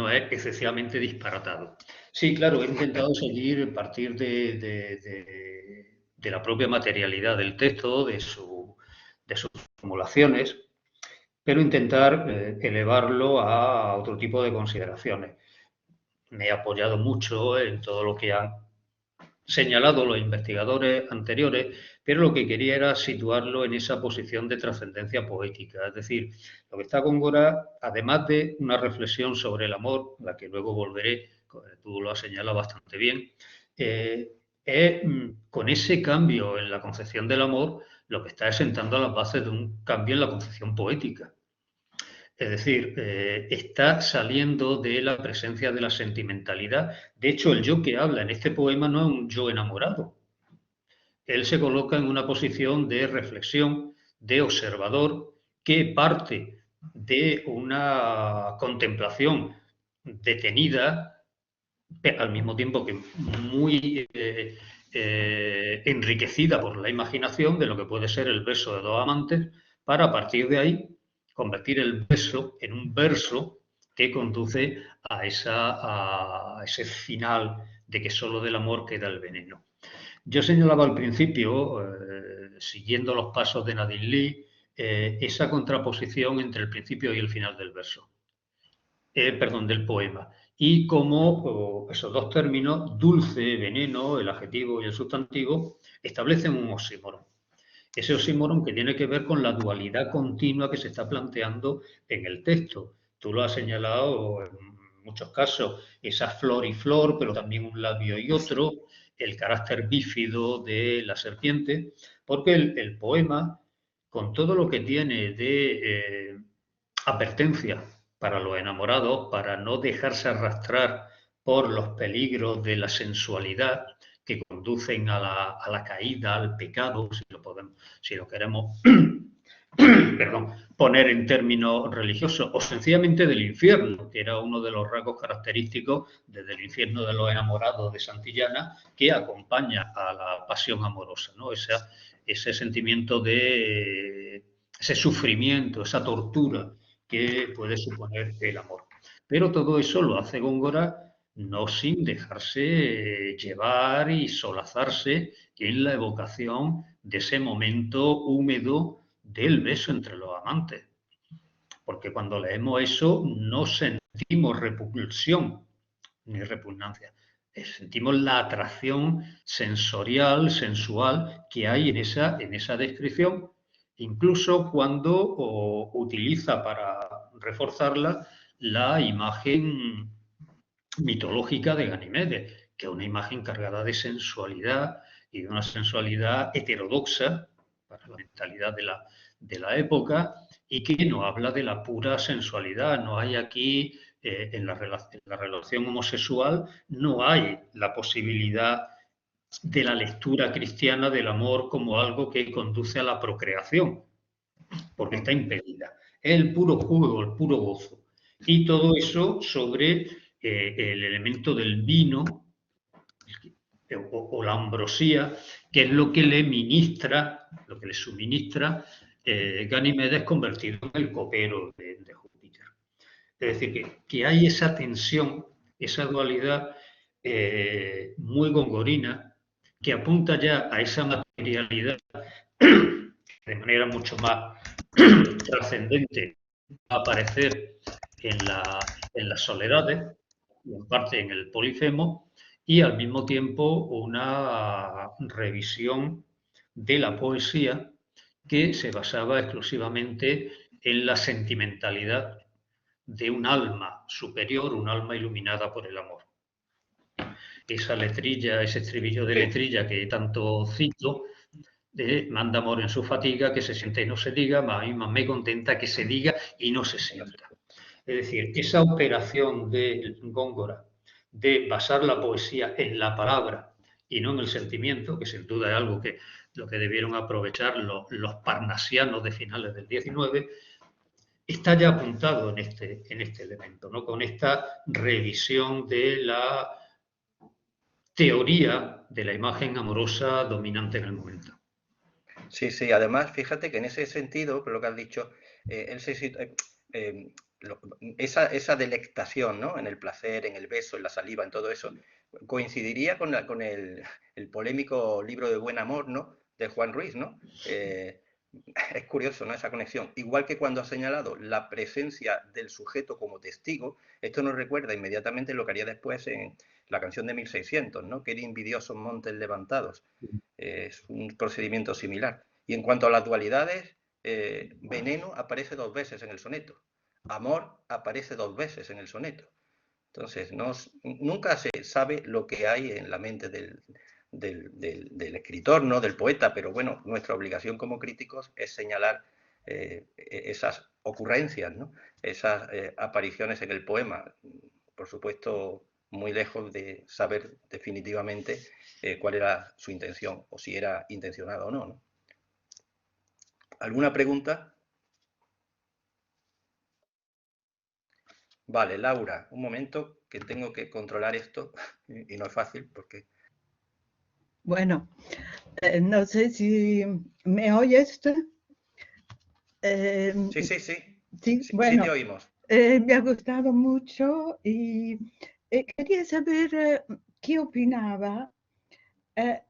es excesivamente disparatado. Sí, claro, he intentado seguir, partir de la propia materialidad del texto, de sus formulaciones, pero intentar elevarlo a otro tipo de consideraciones. Me he apoyado mucho en todo lo que han señalado los investigadores anteriores, pero lo que quería era situarlo en esa posición de trascendencia poética. Es decir, lo que está Góngora, además de una reflexión sobre el amor, la que luego volveré, tú lo has señalado bastante bien, es con ese cambio en la concepción del amor, lo que está sentando las bases de un cambio en la concepción poética. Es decir, está saliendo de la presencia de la sentimentalidad. De hecho, el yo que habla en este poema no es un yo enamorado. Él se coloca en una posición de reflexión, de observador, que parte de una contemplación detenida, al mismo tiempo que muy enriquecida por la imaginación de lo que puede ser el verso de dos amantes, para a partir de ahí convertir el verso en un verso que conduce a ese final de que solo del amor queda el veneno. Yo señalaba al principio, siguiendo los pasos de Nadine Lee, esa contraposición entre el principio y el final del verso. Perdón, del poema. Y cómo esos dos términos, dulce, veneno, el adjetivo y el sustantivo, establecen un oxímoron. Ese oxímoron que tiene que ver con la dualidad continua que se está planteando en el texto. tú lo has señalado en muchos casos, esa flor y flor, pero también un labio y otro, el carácter bífido de la serpiente, porque el poema, con todo lo que tiene de advertencia para los enamorados, para no dejarse arrastrar por los peligros de la sensualidad que conducen a la caída, al pecado, si lo queremos perdón, poner en términos religiosos, o sencillamente del infierno, que era uno de los rasgos característicos desde el infierno de los enamorados de Santillana, que acompaña a la pasión amorosa, ¿no? Ese sentimiento de ese sufrimiento, esa tortura que puede suponer el amor. Pero todo eso lo hace Góngora no sin dejarse llevar y solazarse en la evocación de ese momento húmedo del beso entre los amantes. Porque cuando leemos eso no sentimos repulsión ni repugnancia. Sentimos la atracción sensorial, sensual que hay en esa descripción, incluso cuando utiliza para reforzarla la imagen mitológica de Ganimedes, que es una imagen cargada de sensualidad y de una sensualidad heterodoxa para la mentalidad de la época y que no habla de la pura sensualidad. No hay aquí, en la relación homosexual, no hay la posibilidad de la lectura cristiana del amor como algo que conduce a la procreación, porque está impedida. Es el puro juego, el puro gozo. Y todo eso sobre el elemento del vino o la ambrosía, que es lo que le ministra, lo que le suministra Ganimedes convertido en el copero de Júpiter. Es decir, que hay esa tensión, esa dualidad muy gongorina que apunta ya a esa materialidad de manera mucho más trascendente a aparecer en las soledades y en parte en el Polifemo, y al mismo tiempo una revisión de la poesía que se basaba exclusivamente en la sentimentalidad de un alma superior, un alma iluminada por el amor. Esa letrilla, ese estribillo de letrilla que tanto cito, manda amor en su fatiga, que se siente y no se diga, más a mí más me contenta que se diga y no se sienta. Es decir, esa operación de Góngora de basar la poesía en la palabra y no en el sentimiento, que sin duda es algo que lo que debieron aprovechar los parnasianos de finales del XIX, está ya apuntado en este elemento, ¿no? Con esta revisión de la teoría de la imagen amorosa dominante en el momento. Sí, sí, además, fíjate que en ese sentido, por lo que has dicho, esa delectación, ¿no? En el placer, en el beso, en la saliva, en todo eso, coincidiría con el polémico libro de Buen Amor, ¿no? De Juan Ruiz, ¿no? Es curioso, ¿no? Esa conexión. Igual que cuando ha señalado la presencia del sujeto como testigo, esto nos recuerda inmediatamente lo que haría después en la canción de 1600, ¿no? Que envidiosos montes levantados. Es un procedimiento similar. Y en cuanto a las dualidades, veneno aparece 2 veces en el soneto. Amor aparece 2 veces en el soneto. Entonces, nunca se sabe lo que hay en la mente del escritor, ¿no? Del poeta, pero bueno, nuestra obligación como críticos es señalar esas ocurrencias, ¿no? Esas apariciones en el poema. Por supuesto, muy lejos de saber definitivamente cuál era su intención, o si era intencionado o no, ¿no? ¿Alguna pregunta? Vale, Laura, un momento que tengo que controlar esto y no es fácil porque... Bueno, no sé si me oyes. Sí, sí, sí. Sí, bueno, sí te oímos. Me ha gustado mucho y quería saber qué opinaba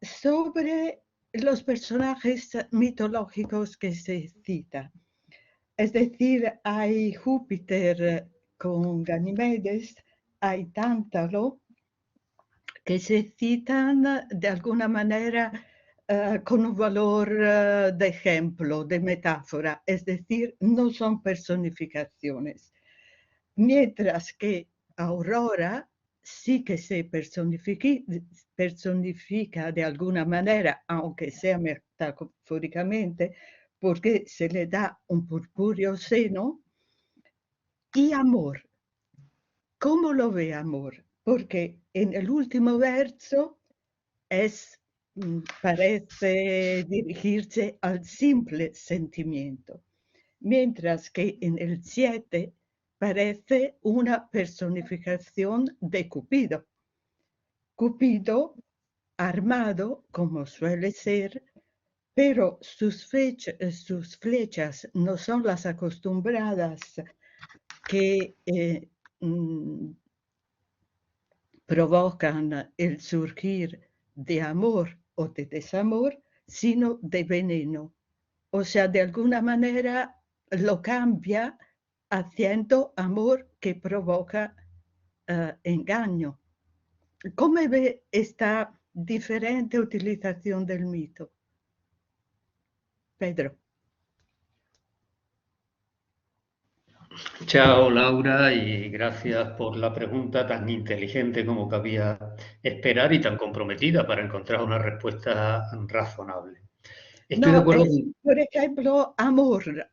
sobre los personajes mitológicos que se citan. Es decir, hay Júpiter con Ganimedes, hay Tántalo, que se citan de alguna manera con un valor de ejemplo, de metáfora, es decir, no son personificaciones. mientras que Aurora sí que se personifica de alguna manera, aunque sea metafóricamente, porque se le da un purpúreo seno y amor. ¿Cómo lo ve amor? Porque en el último verso parece dirigirse al simple sentimiento, mientras que en el 7 parece una personificación de Cupido. Cupido armado, como suele ser, pero sus flechas no son las acostumbradas que provocan el surgir de amor o de desamor, sino de veneno. O sea, de alguna manera lo cambia haciendo amor que provoca engaño. ¿Cómo ve esta diferente utilización del mito? Pedro. Chao, Laura, y gracias por la pregunta tan inteligente como cabía esperar y tan comprometida para encontrar una respuesta razonable. Estoy de No, acuerdo es, con... por ejemplo, amor.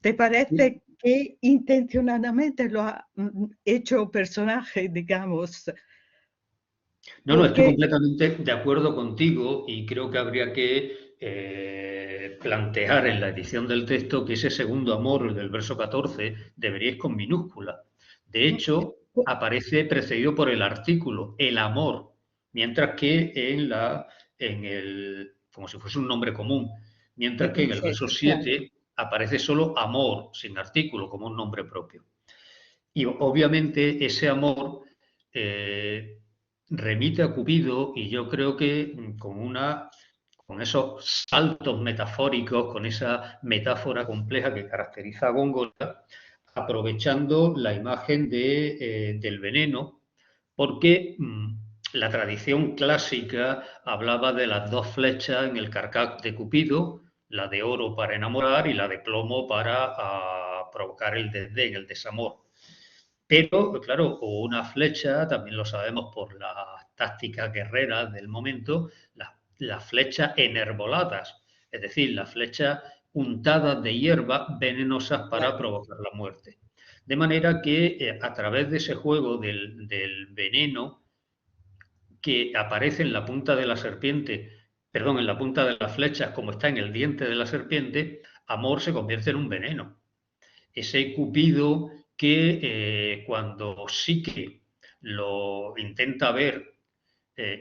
¿Te parece que intencionadamente lo ha hecho personaje, digamos? No, estoy Porque completamente de acuerdo contigo y creo que habría que plantear en la edición del texto que ese segundo amor, el del verso 14, debería ir con minúscula. De hecho, aparece precedido por el artículo, el amor, mientras que como si fuese un nombre común, mientras que en el verso 7 aparece solo amor, sin artículo, como un nombre propio. Y obviamente ese amor remite a Cupido y yo creo que con esos saltos metafóricos, con esa metáfora compleja que caracteriza a Góngora, aprovechando la imagen del veneno, porque la tradición clásica hablaba de las dos flechas en el carcaj de Cupido, la de oro para enamorar y la de plomo para provocar el desdén, el desamor. Pero, claro, una flecha, también lo sabemos por las tácticas guerreras del momento, las flechas enervoladas, es decir, las flechas untadas de hierbas venenosas para provocar la muerte. De manera que a través de ese juego del veneno que aparece en la punta de la serpiente, perdón, en la punta de las flechas, como está en el diente de la serpiente, amor se convierte en un veneno. Ese Cupido que cuando Psique lo intenta ver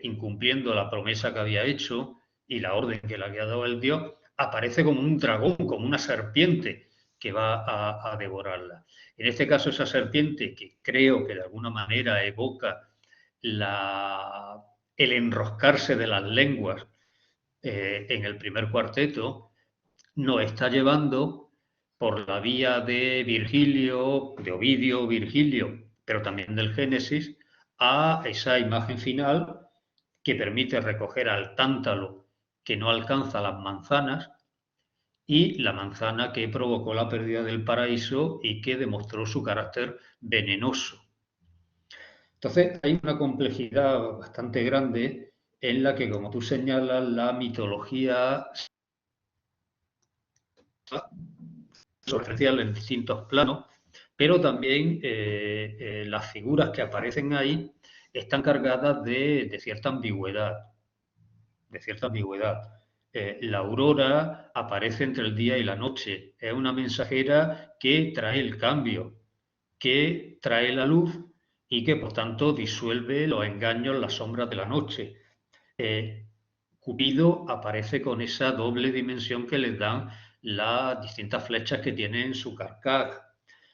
incumpliendo la promesa que había hecho y la orden que le había dado el dios, aparece como un dragón, como una serpiente que va a devorarla. En este caso, esa serpiente, que creo que de alguna manera evoca el enroscarse de las lenguas en el primer cuarteto, nos está llevando por la vía de Virgilio, de Ovidio, Virgilio, pero también del Génesis, a esa imagen final que permite recoger al tántalo que no alcanza las manzanas y la manzana que provocó la pérdida del paraíso y que demostró su carácter venenoso. Entonces hay una complejidad bastante grande en la que, como tú señalas, la mitología referencial en distintos planos, pero también las figuras que aparecen ahí están cargadas de cierta ambigüedad, de cierta ambigüedad. La aurora aparece entre el día y la noche, es una mensajera que trae el cambio, que trae la luz y que por tanto disuelve los engaños, las sombras de la noche. Cupido aparece con esa doble dimensión que les dan las distintas flechas que tiene en su carcaj.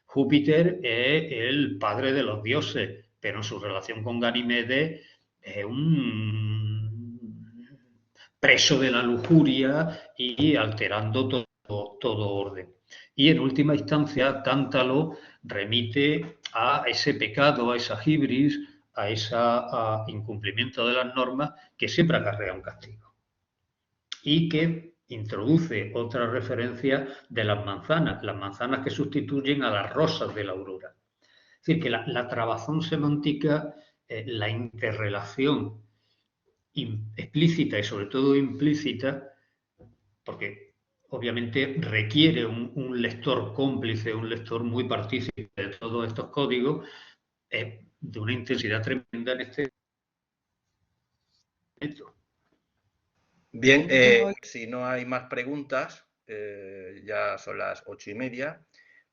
Júpiter es el padre de los dioses, pero en su relación con Ganímedes es un preso de la lujuria y alterando todo orden. Y en última instancia, Tántalo remite a ese pecado, a esa hibris, a ese incumplimiento de las normas que siempre acarrea un castigo. Y que introduce otra referencia de las manzanas que sustituyen a las rosas de la aurora. Es decir, que la trabazón semántica, la interrelación explícita y sobre todo implícita, porque obviamente requiere un lector cómplice, un lector muy partícipe de todos estos códigos, de una intensidad tremenda en este momento. Bien, si no hay más preguntas, ya son las 8:30,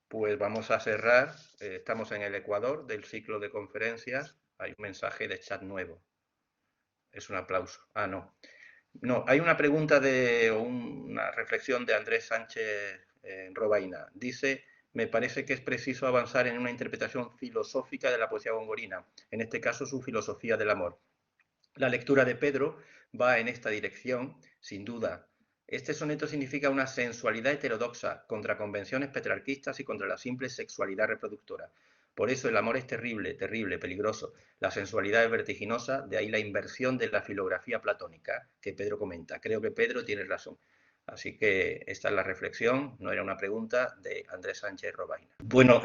pues vamos a cerrar. Estamos en el Ecuador del ciclo de conferencias. Hay un mensaje de chat nuevo. Es un aplauso. Ah, no. No, hay una pregunta una reflexión de Andrés Sánchez Robaina. Dice: me parece que es preciso avanzar en una interpretación filosófica de la poesía gongorina, en este caso su filosofía del amor. La lectura de Pedro va en esta dirección, sin duda. Este soneto significa una sensualidad heterodoxa contra convenciones petrarquistas y contra la simple sexualidad reproductora. Por eso el amor es terrible, terrible, peligroso. La sensualidad es vertiginosa, de ahí la inversión de la filografía platónica que Pedro comenta. Creo que Pedro tiene razón. Así que esta es la reflexión, no era una pregunta, de Andrés Sánchez Robaina. Bueno,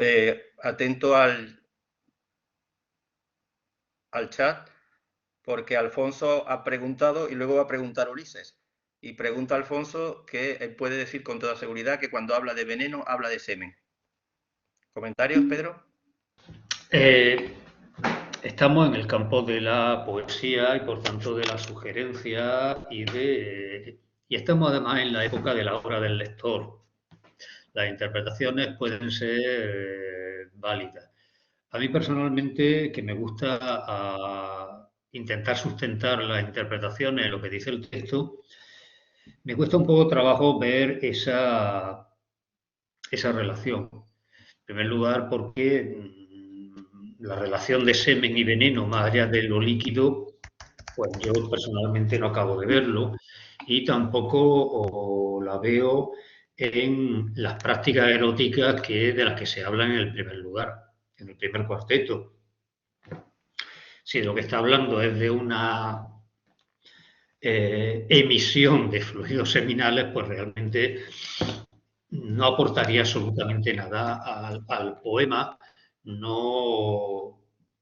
atento al chat, porque Alfonso ha preguntado y luego va a preguntar Ulises. Y pregunta Alfonso que él puede decir con toda seguridad que cuando habla de veneno, habla de semen. ¿Comentarios, Pedro? Estamos en el campo de la poesía y por tanto de la sugerencia y estamos además en la época de la obra del lector. Las interpretaciones pueden ser válidas. A mí personalmente, que me gusta intentar sustentar las interpretaciones en lo que dice el texto, me cuesta un poco trabajo ver esa relación. En primer lugar, porque la relación de semen y veneno, más allá de lo líquido, pues yo personalmente no acabo de verlo y tampoco la veo en las prácticas eróticas de las que se habla en el primer lugar, en el primer cuarteto. Si lo que está hablando es de una emisión de fluidos seminales, pues realmente no aportaría absolutamente nada al poema,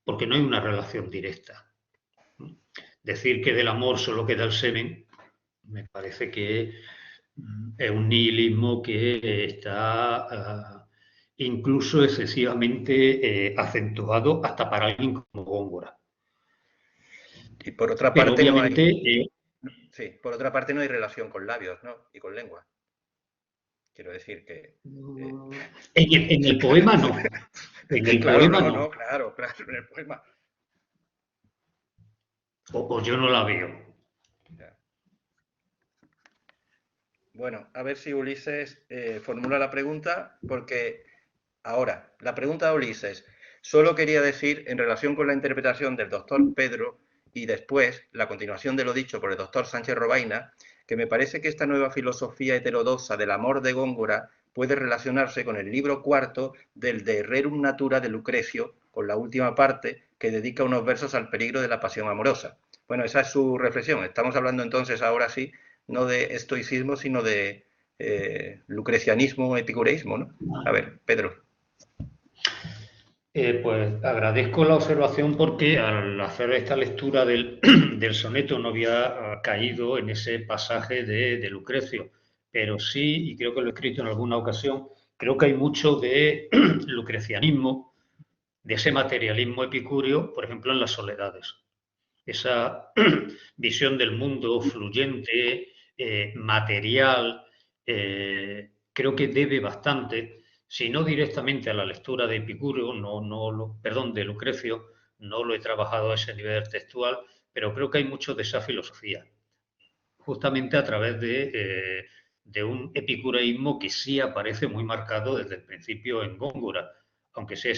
porque no hay una relación directa. Decir que del amor solo queda el semen me parece que es un nihilismo que está incluso excesivamente acentuado hasta para alguien como Góngora. Y por otra Pero parte, obviamente, sí, por otra parte no hay relación con labios, ¿no? Y con lengua. Quiero decir que... en el poema no. En el claro, poema no, claro, en el poema. O yo no la veo. Bueno, a ver si Ulises formula la pregunta, porque ahora, la pregunta de Ulises, solo quería decir, en relación con la interpretación del doctor Pedro y después la continuación de lo dicho por el doctor Sánchez Robaina, que me parece que esta nueva filosofía heterodoxa del amor de Góngora puede relacionarse con el libro cuarto del De Rerum Natura de Lucrecio, con la última parte, que dedica unos versos al peligro de la pasión amorosa. Bueno, esa es su reflexión. Estamos hablando entonces ahora sí, no de estoicismo, sino de lucrecianismo, epicureísmo, ¿no? A ver, Pedro. Pues agradezco la observación porque al hacer esta lectura del soneto no había caído en ese pasaje de Lucrecio, pero sí, y creo que lo he escrito en alguna ocasión, creo que hay mucho de lucrecianismo, de ese materialismo epicúreo, por ejemplo, en las soledades. Esa visión del mundo fluyente, material, creo que debe bastante, si no directamente a la lectura de Epicúreo, de Lucrecio, no lo he trabajado a ese nivel textual, pero creo que hay mucho de esa filosofía, justamente a través de un epicureísmo que sí aparece muy marcado desde el principio en Góngora, aunque sea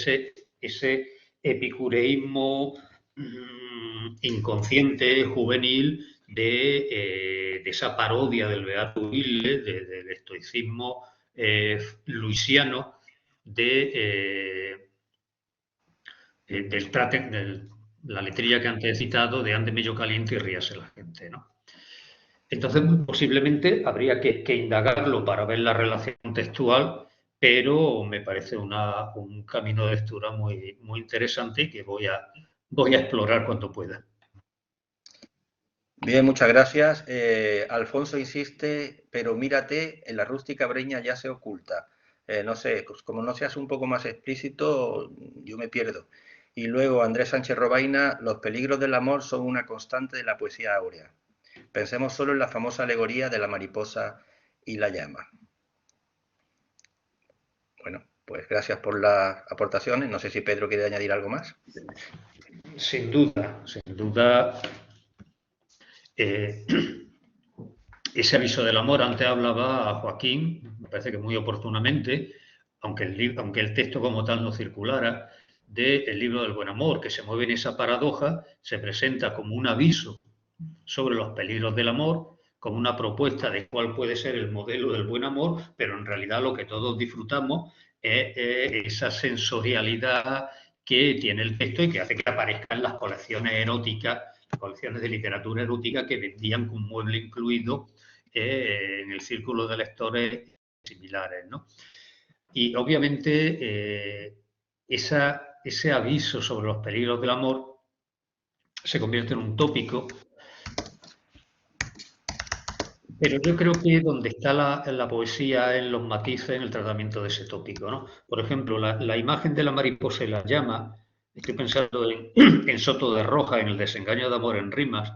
ese epicureísmo inconsciente, juvenil, de esa parodia del Beato Huile, del estoicismo luisiano, de la letrilla que antes he citado, de ande mello caliente y ríase la gente, ¿no? Entonces, posiblemente habría que indagarlo para ver la relación textual, pero me parece un camino de lectura muy, muy interesante y que voy a explorar cuando pueda. Bien, muchas gracias. Alfonso insiste, pero mírate, en la rústica breña ya se oculta. No sé, pues como no seas un poco más explícito, yo me pierdo. Y luego Andrés Sánchez Robaina, los peligros del amor son una constante de la poesía áurea. Pensemos solo en la famosa alegoría de la mariposa y la llama. Bueno, pues gracias por las aportaciones. No sé si Pedro quiere añadir algo más. Sin duda, sin duda. Ese aviso del amor, antes hablaba a Joaquín, me parece que muy oportunamente, aunque el texto como tal no circulara, del libro del buen amor, que se mueve en esa paradoja, se presenta como un aviso sobre los peligros del amor, como una propuesta de cuál puede ser el modelo del buen amor, pero en realidad lo que todos disfrutamos es esa sensorialidad que tiene el texto y que hace que aparezcan las colecciones eróticas, colecciones de literatura erótica que vendían con mueble incluido en el círculo de lectores similares, ¿no? Y obviamente ese aviso sobre los peligros del amor se convierte en un tópico, pero yo creo que donde está la poesía en los matices, en el tratamiento de ese tópico, ¿no? Por ejemplo, la imagen de la mariposa y la llama, estoy pensando en Soto de Roja, en el desengaño de amor en rimas,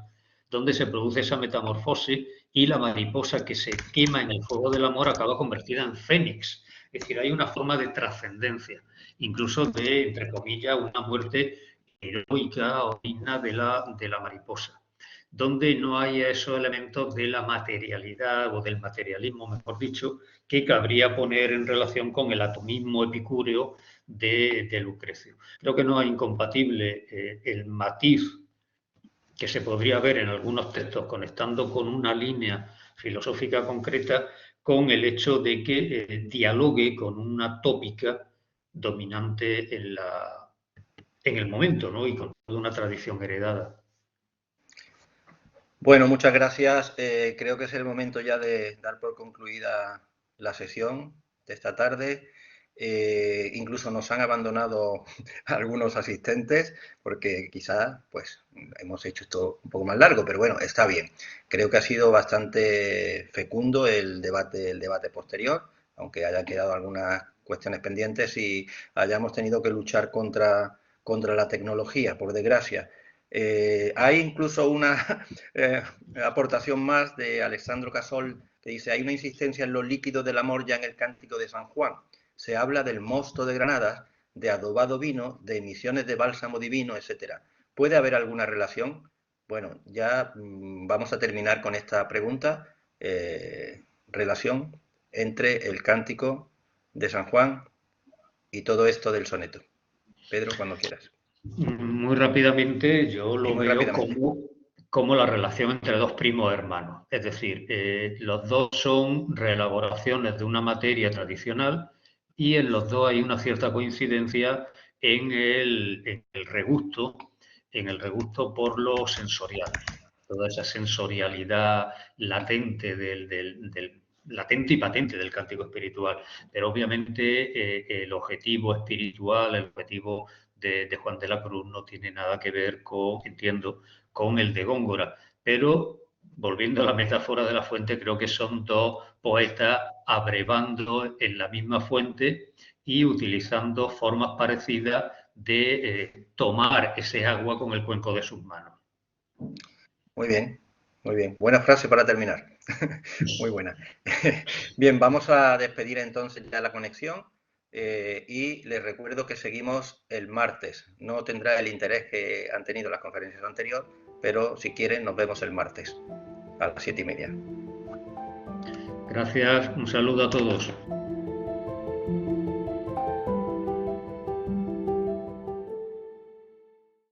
donde se produce esa metamorfosis y la mariposa que se quema en el fuego del amor acaba convertida en fénix. Es decir, hay una forma de trascendencia, incluso de, entre comillas, una muerte heroica o digna de la mariposa, donde no hay esos elementos de la materialidad o del materialismo, mejor dicho, que cabría poner en relación con el atomismo epicúreo de Lucrecio. Creo que no es incompatible el matiz que se podría ver en algunos textos conectando con una línea filosófica concreta con el hecho de que dialogue con una tópica dominante en el momento, ¿no? Y con una tradición heredada. Bueno, muchas gracias. Creo que es el momento ya de dar por concluida la sesión de esta tarde. Incluso nos han abandonado algunos asistentes porque quizás pues, hemos hecho esto un poco más largo, pero bueno, está bien. Creo que ha sido bastante fecundo el debate posterior, aunque haya quedado algunas cuestiones pendientes y hayamos tenido que luchar contra la tecnología, por desgracia. Hay incluso una aportación más de Alessandro Casol que dice: hay una insistencia en los líquidos del amor ya en el Cántico de San Juan. Se habla del mosto de granadas, de adobado vino, de emisiones de bálsamo divino, etc. ¿Puede haber alguna relación? Bueno, ya vamos a terminar con esta pregunta. Relación entre el Cántico de San Juan y todo esto del soneto. Pedro, cuando quieras. Muy rápidamente, yo lo veo como la relación entre dos primos hermanos. Es decir, los dos son reelaboraciones de una materia tradicional y en los dos hay una cierta coincidencia en el regusto por lo sensorial. Toda esa sensorialidad latente latente y patente del cántico espiritual. Pero obviamente el objetivo espiritual, el objetivo de Juan de la Cruz no tiene nada que ver con el de Góngora. Pero, volviendo a la metáfora de la fuente, creo que son dos poetas abrevando en la misma fuente y utilizando formas parecidas de tomar ese agua con el cuenco de sus manos. Muy bien, muy bien. Buena frase para terminar. Muy buena. Bien, vamos a despedir entonces ya la conexión y les recuerdo que seguimos el martes. No tendrá el interés que han tenido las conferencias anteriores, pero si quieren nos vemos el martes a las 7:30. Gracias, un saludo a todos.